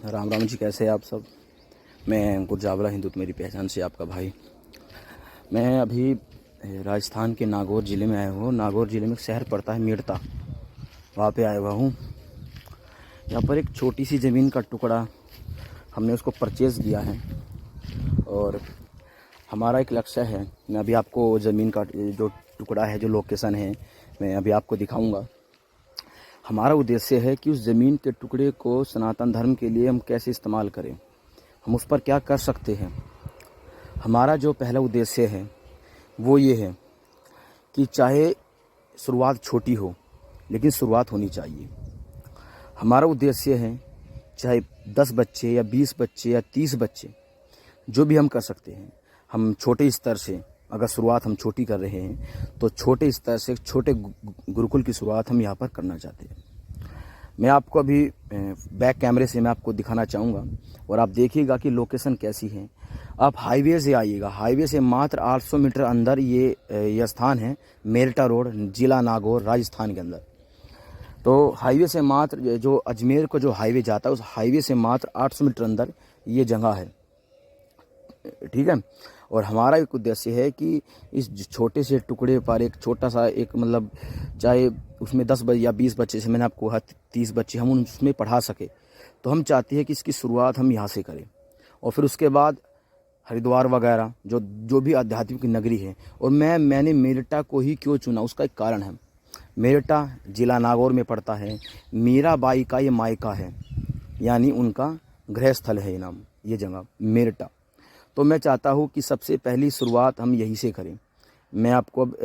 राम राम जी, कैसे हैं आप सब। मैं अंकुर जावला, हिंदू तो मेरी पहचान से आपका भाई। मैं अभी राजस्थान के नागौर ज़िले में आया हूँ। नागौर ज़िले में एक शहर पड़ता है मेड़ता, वहाँ पे आया हुआ हूँ। यहाँ पर एक छोटी सी ज़मीन का टुकड़ा हमने उसको परचेज़ किया है और हमारा एक लक्ष्य है। मैं अभी आपको ज़मीन का जो टुकड़ा है, जो लोकेशन है, मैं अभी आपको दिखाऊंगा। हमारा उद्देश्य है कि उस ज़मीन के टुकड़े को सनातन धर्म के लिए हम कैसे इस्तेमाल करें, हम उस पर क्या कर सकते हैं। हमारा जो पहला उद्देश्य है वो ये है कि चाहे शुरुआत छोटी हो, लेकिन शुरुआत होनी चाहिए। हमारा उद्देश्य है चाहे 10 बच्चे या 20 बच्चे या 30 बच्चे, जो भी हम कर सकते हैं। हम छोटे स्तर से, अगर शुरुआत हम छोटी कर रहे हैं तो छोटे स्तर से छोटे गुरुकुल की शुरुआत हम यहाँ पर करना चाहते हैं। मैं आपको अभी बैक कैमरे से मैं आपको दिखाना चाहूँगा और आप देखिएगा कि लोकेशन कैसी है। आप हाईवे से आइएगा, हाईवे से मात्र 800 मीटर अंदर ये स्थान है, मेरठा रोड, जिला नागौर, राजस्थान के अंदर। तो हाईवे से मात्र, जो अजमेर को जो हाईवे जाता है, उस हाईवे से मात्र 800 मीटर अंदर ये जगह है, ठीक है। और हमारा एक उद्देश्य है कि इस छोटे से टुकड़े पर एक छोटा सा एक मतलब, चाहे उसमें 10 या 20 बच्चे से, मैंने आपको 30 बच्चे हम उसमें पढ़ा सके, तो हम चाहते हैं कि इसकी शुरुआत हम यहाँ से करें। और फिर उसके बाद हरिद्वार वगैरह जो भी आध्यात्मिक नगरी है। और मैंने मेरठा को ही क्यों चुना, उसका एक कारण है। मेरठा जिला नागौर में पड़ता है। मीराबाई का ये मायका है, यानी उनका गृह स्थल है ये नाम, ये जगह मेरठा। तो मैं चाहता हूँ कि सबसे पहली शुरुआत हम यहीं से करें। मैं आपको अब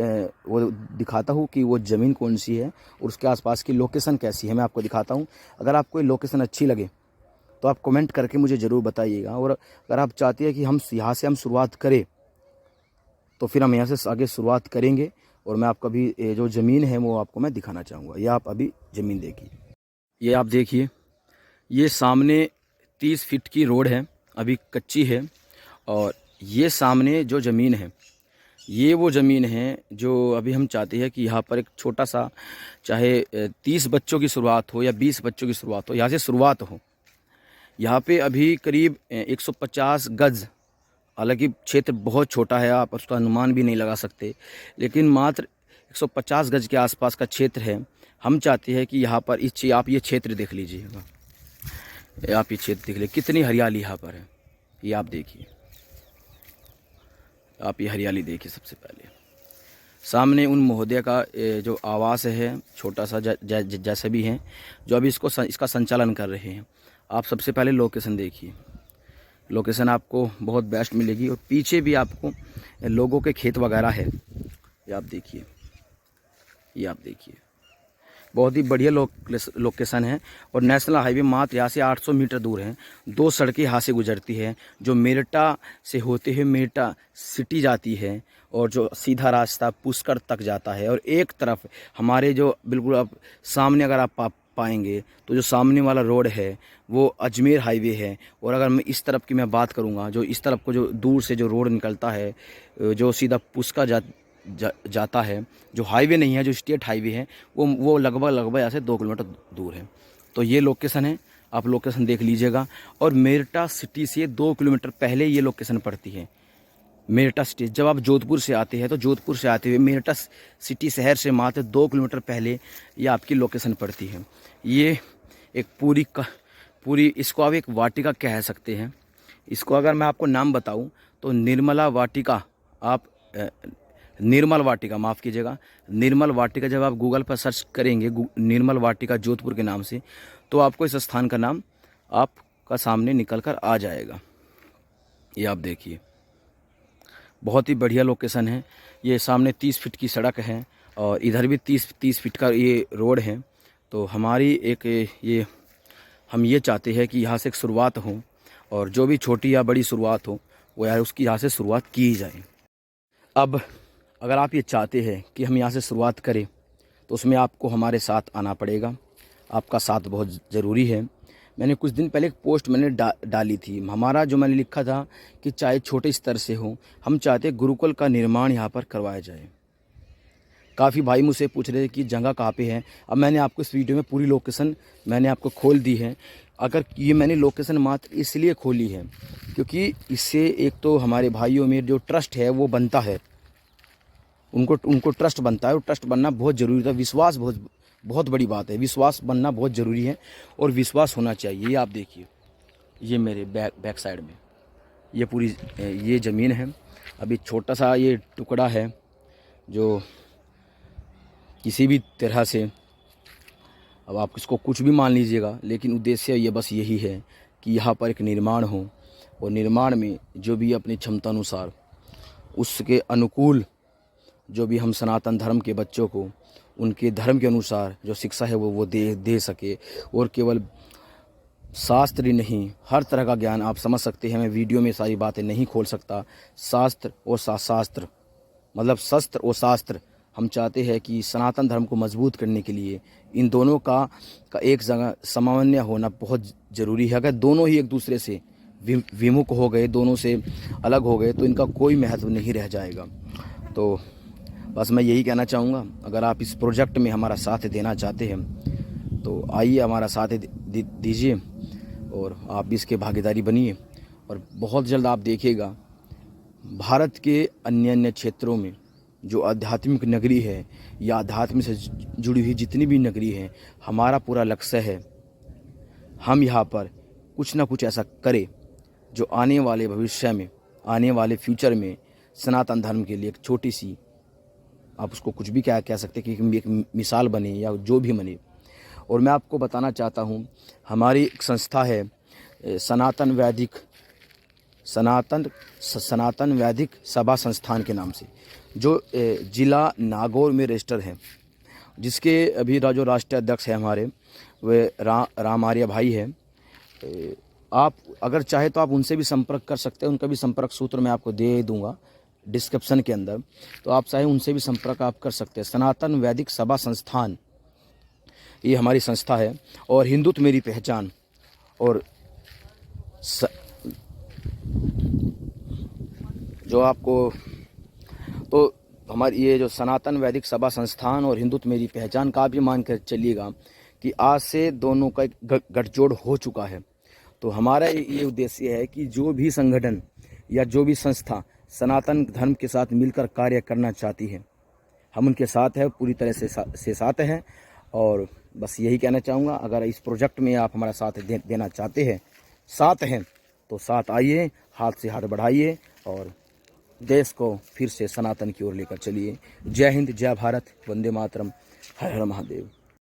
वो दिखाता हूँ कि वो ज़मीन कौन सी है और उसके आसपास की लोकेशन कैसी है, मैं आपको दिखाता हूँ। अगर आपको ये लोकेशन अच्छी लगे तो आप कमेंट करके मुझे ज़रूर बताइएगा। और अगर आप चाहते हैं कि हम यहाँ से शुरुआत करें तो फिर हम यहाँ से आगे शुरुआत करेंगे। और मैं आपको अभी जो ज़मीन है वो आपको मैं दिखाना चाहूँगा। ये आप अभी ज़मीन देखिए, ये आप देखिए, ये सामने 30 फीट की रोड है, अभी कच्ची है। और ये सामने जो ज़मीन है, ये वो ज़मीन है जो अभी हम चाहते हैं कि यहाँ पर एक छोटा सा, चाहे 30 बच्चों की शुरुआत हो या 20 बच्चों की शुरुआत हो, यहाँ से शुरुआत हो। यहाँ पे अभी करीब 150 गज, हालांकि क्षेत्र बहुत छोटा है, आप उसका अनुमान भी नहीं लगा सकते, लेकिन मात्र 150 गज के आसपास का क्षेत्र है। हम चाहते हैं कि यहाँ पर आप ये क्षेत्र देख लीजिएगा, आप ये क्षेत्र देख लीजिए, कितनी हरियाली यहाँ पर है। ये आप देखिए, आप ये हरियाली देखिए। सबसे पहले सामने उन महोदय का जो आवास है, छोटा सा जैसे भी हैं, जो अभी इसका संचालन कर रहे हैं। आप सबसे पहले लोकेशन देखिए, लोकेशन आपको बहुत बेस्ट मिलेगी। और पीछे भी आपको लोगों के खेत वगैरह है, ये आप देखिए, ये आप देखिए, बहुत ही बढ़िया लोकेशन है। और नेशनल हाईवे मात्र यहाँ से 800 मीटर दूर है। 2 सड़कें यहाँ से गुजरती है, जो मेरठा से होते हुए मेरठा सिटी जाती है और जो सीधा रास्ता पुष्कर तक जाता है। और एक तरफ हमारे जो बिल्कुल आप सामने अगर आप पाएंगे तो जो सामने वाला रोड है वो अजमेर हाईवे है। और अगर मैं इस तरफ की मैं बात करूँगा, जो इस तरफ को जो दूर से जो रोड निकलता है, जो सीधा पुष्कर जाता है, जो हाईवे नहीं है, जो स्टेट हाईवे है, वो लगभग यहाँ से 2 किलोमीटर दूर है। तो ये लोकेशन है, आप लोकेशन देख लीजिएगा। और मेरठा सिटी से 2 किलोमीटर पहले ये लोकेशन पड़ती है, मेरठा सिटी। जब आप जोधपुर से आते हैं तो जोधपुर से आते हुए मेरठा सिटी शहर से मात्र 2 किलोमीटर पहले ये आपकी लोकेशन पड़ती है। ये एक पूरी इसको आप एक वाटिका कह सकते हैं। इसको अगर मैं आपको नाम बताऊं तो निर्मला वाटिका, आप निर्मल वाटिका, माफ़ कीजिएगा, निर्मल वाटिका जब आप गूगल पर सर्च करेंगे, निर्मल वाटिका जोधपुर के नाम से, तो आपको इस स्थान का नाम आपका सामने निकल कर आ जाएगा। ये आप देखिए, बहुत ही बढ़िया लोकेशन है। ये सामने 30 फीट की सड़क है और इधर भी 30 फीट का ये रोड है। तो हमारी एक हम ये चाहते हैं कि यहाँ से एक शुरुआत हो, और जो भी छोटी या बड़ी शुरुआत हो वो यार उसकी यहाँ से शुरुआत की जाए। अब अगर आप ये चाहते हैं कि हम यहाँ से शुरुआत करें तो उसमें आपको हमारे साथ आना पड़ेगा। आपका साथ बहुत ज़रूरी है। मैंने कुछ दिन पहले एक पोस्ट मैंने डाली थी, हमारा जो मैंने लिखा था कि चाहे छोटे स्तर से हो, हम चाहते गुरुकुल का निर्माण यहाँ पर करवाया जाए। काफ़ी भाई मुझसे पूछ रहे थे कि जगह कहाँ पे है। अब मैंने आपको इस वीडियो में पूरी लोकेशन मैंने आपको खोल दी है। अगर ये मैंने लोकेशन मात्र इसलिए खोली है क्योंकि इससे एक तो हमारे भाइयों में जो ट्रस्ट है वो बनता है, उनको ट्रस्ट बनता है, और ट्रस्ट बनना बहुत ज़रूरी था। विश्वास बहुत बहुत बड़ी बात है, विश्वास बनना बहुत ज़रूरी है और विश्वास होना चाहिए। ये आप देखिए, ये मेरे बैक साइड में ये पूरी ये ज़मीन है। अभी छोटा सा ये टुकड़ा है जो किसी भी तरह से, अब आप इसको कुछ भी मान लीजिएगा, लेकिन उद्देश्य ये बस यही है कि यहाँ पर एक निर्माण हो, और निर्माण में जो भी अपनी क्षमता अनुसार उसके अनुकूल जो भी हम सनातन धर्म के बच्चों को उनके धर्म के अनुसार जो शिक्षा है वो दे सके। और केवल शास्त्र ही नहीं, हर तरह का ज्ञान आप समझ सकते हैं। मैं वीडियो में सारी बातें नहीं खोल सकता। शास्त्र और शास्त्र मतलब शस्त्र और शास्त्र, हम चाहते हैं कि सनातन धर्म को मजबूत करने के लिए इन दोनों का एक जगह समन्वय होना बहुत ज़रूरी है। अगर दोनों ही एक दूसरे से विमुख हो गए, दोनों से अलग हो गए, तो इनका कोई महत्व नहीं रह जाएगा। तो बस मैं यही कहना चाहूँगा, अगर आप इस प्रोजेक्ट में हमारा साथ देना चाहते हैं तो आइए हमारा साथ दीजिए और आप भी इसके भागीदारी बनिए। और बहुत जल्द आप देखिएगा भारत के अन्य क्षेत्रों में जो आध्यात्मिक नगरी है या आध्यात्म से जुड़ी हुई जितनी भी नगरी है, हमारा पूरा लक्ष्य है हम यहाँ पर कुछ ना कुछ ऐसा करें जो आने वाले भविष्य में, आने वाले फ्यूचर में सनातन धर्म के लिए एक छोटी सी, आप उसको कुछ भी क्या कह सकते हैं कि एक मिसाल बने या जो भी बने। और मैं आपको बताना चाहता हूँ, हमारी एक संस्था है सनातन वैदिक सभा संस्थान के नाम से, जो जिला नागौर में रजिस्टर है, जिसके अभी जो राष्ट्रीय अध्यक्ष है हमारे वे राम आर्य भाई है। आप अगर चाहे तो आप उनसे भी संपर्क कर सकते हैं, उनका भी संपर्क सूत्र मैं आपको दे दूंगा डिस्क्रिप्शन के अंदर, तो आप चाहे उनसे भी संपर्क आप कर सकते हैं। सनातन वैदिक सभा संस्थान ये हमारी संस्था है, और हिंदुत्व मेरी पहचान, और जो आपको तो हमारी ये जो सनातन वैदिक सभा संस्थान और हिंदुत्व मेरी पहचान का आप ये मान कर चलिएगा कि आज से दोनों का एक गठजोड़ हो चुका है। तो हमारा ये उद्देश्य है कि जो भी संगठन या जो भी संस्था सनातन धर्म के साथ मिलकर कार्य करना चाहती है, हम उनके साथ हैं, पूरी तरह से साथ हैं। और बस यही कहना चाहूँगा, अगर इस प्रोजेक्ट में आप हमारा साथ देना चाहते हैं, साथ हैं, तो साथ आइए, हाथ से हाथ बढ़ाइए और देश को फिर से सनातन की ओर लेकर चलिए। जय हिंद, जय भारत, वंदे मातरम, हर हर महादेव।